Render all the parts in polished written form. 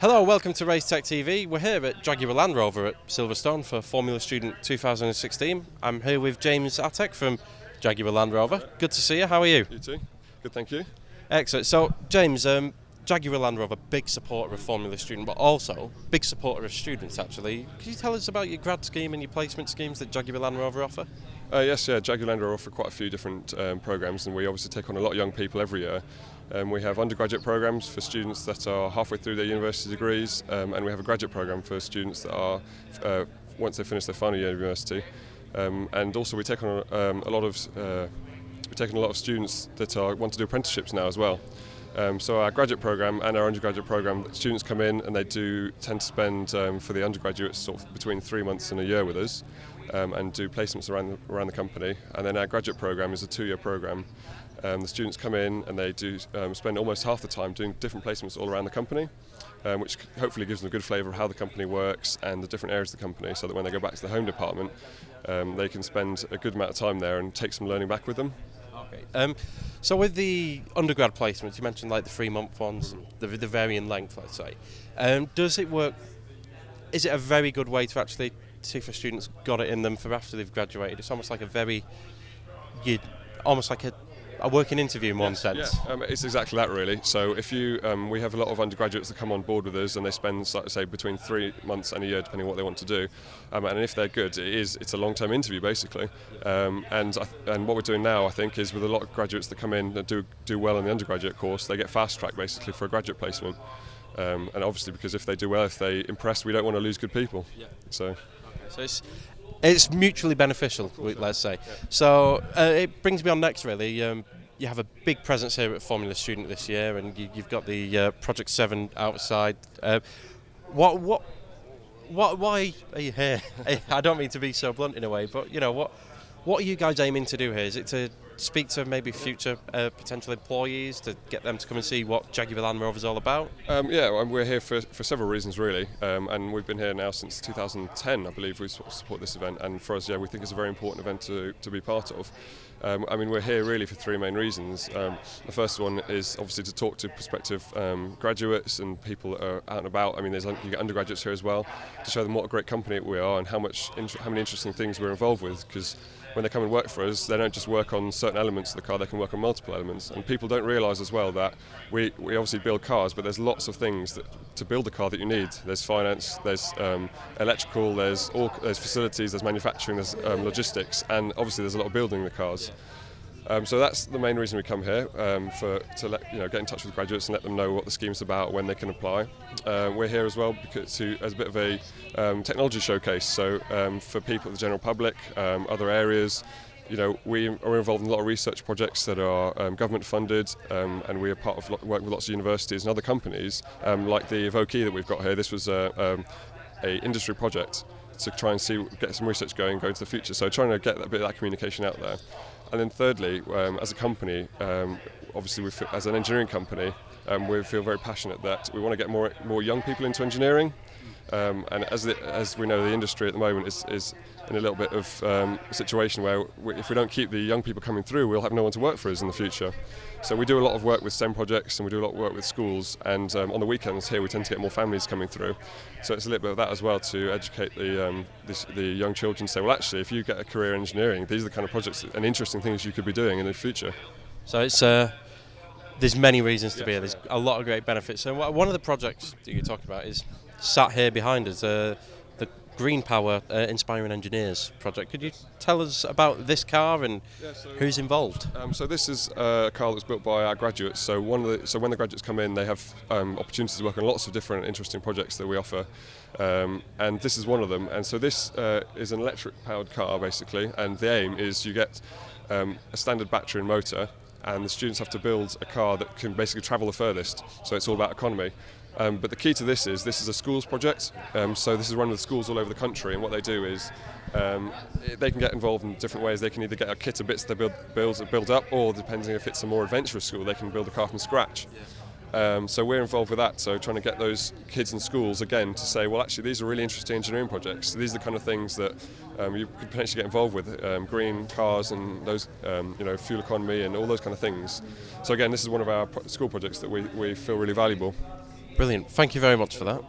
Hello, welcome to Race Tech TV. We're here at Jaguar Land Rover at Silverstone for Formula Student 2016. I'm here with James Atteck from Jaguar Land Rover. Good to see you. How are you? You too. Good, thank you. Excellent. So, James, Jaguar Land Rover, big supporter of Formula Student, but also big supporter of students, actually. Could you tell us about your grad scheme and your placement schemes that Jaguar Land Rover offer? Yes, Jaguar Land Rover offer quite a few different programs, and we obviously take on a lot of young people every year. We have undergraduate programs for students that are halfway through their university degrees, and we have a graduate program for students that are once they finish their final year of university. And also we take on a lot of students that want to do apprenticeships now as well. So our graduate program and our undergraduate program, students come in and they do tend to spend for the undergraduates sort of between 3 months and a year with us, and do placements around the company. And then our graduate program is a 2-year program. The students come in and they do spend almost half the time doing different placements all around the company, which hopefully gives them a good flavour of how the company works and the different areas of the company, so that when they go back to the home department, they can spend a good amount of time there and take some learning back with them. Okay. So with the undergrad placements, you mentioned like the 3-month ones, the varying length, let's say. Does it work? Is it a very good way to actually see if a student's got it in them for after they've graduated? It's almost like a working interview in one sense. Yeah, it's exactly that really. So if you, we have a lot of undergraduates that come on board with us, and they spend, like I say, between 3 months and a year, depending on what they want to do. And if they're good, it's a long-term interview basically. And what we're doing now, I think, is with a lot of graduates that come in that do well in the undergraduate course, they get fast-tracked basically for a graduate placement. And obviously, because if they do well, if they impress, we don't want to lose good people. Yeah. So it's mutually beneficial, let's say. Yeah. So it brings me on next, really. You have a big presence here at Formula Student this year, and you've got the Project 7 outside. Why are you here? I don't mean to be so blunt in a way, but what are you guys aiming to do here? Is it to speak to maybe future potential employees to get them to come and see what Jaguar Land Rover is all about? We're here for several reasons really, and we've been here now since 2010, I believe. We support this event, and for us, we think it's a very important event to be part of. We're here really for 3 main reasons. The first one is obviously to talk to prospective graduates and people that are out and about. You get undergraduates here as well, to show them what a great company we are and how many interesting things we're involved with, because when they come and work for us, they don't just work on certain elements of the car, they can work on multiple elements. And people don't realise as well that we obviously build cars, but there's lots of things to build a car that you need. There's finance, there's electrical, there's facilities, there's manufacturing, there's logistics, and obviously there's a lot of building the cars. So that's the main reason we come here, to get in touch with graduates and let them know what the scheme's about, when they can apply. We're here as well as a bit of a technology showcase, so for people, the general public, other areas. We are involved in a lot of research projects that are government funded, and we are part of work with lots of universities and other companies, like the Evoke that we've got here. This was a industry project to try and get some research going to the future. So trying to get a bit of that communication out there. And then thirdly, as a company, obviously as an engineering company, we feel very passionate that we want to get more young people into engineering. And as we know, the industry at the moment is in a little bit of a situation where if we don't keep the young people coming through, we'll have no one to work for us in the future. So we do a lot of work with STEM projects, and we do a lot of work with schools, and on the weekends here we tend to get more families coming through. So it's a little bit of that as well, to educate the young children, say, well, actually, if you get a career in engineering, these are the kind of projects and interesting things you could be doing in the future. So it's there's many reasons to be here. There's a lot of great benefits. So one of the projects that you're talking about is sat here behind us, the Green Power Inspiring Engineers project. Could you tell us about this car and who's involved? So this is a car that was built by our graduates. So when the graduates come in, they have opportunities to work on lots of different interesting projects that we offer, and this is one of them. And so this is an electric-powered car basically, and the aim is you get a standard battery and motor, and the students have to build a car that can basically travel the furthest. So it's all about economy. But the key to this is a schools project. So this is run with schools all over the country, and what they do is they can get involved in different ways. They can either get a kit of bits they build up, or depending if it's a more adventurous school, they can build a car from scratch. So we're involved with that, so trying to get those kids in schools again to say, well, actually these are really interesting engineering projects. These are the kind of things that you could potentially get involved with, green cars and those, fuel economy and all those kind of things. So again, this is one of our school projects that we feel really valuable. Brilliant. Thank you very much for that.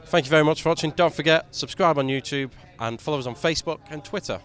Thank you very much for watching. Don't forget, subscribe on YouTube and follow us on Facebook and Twitter.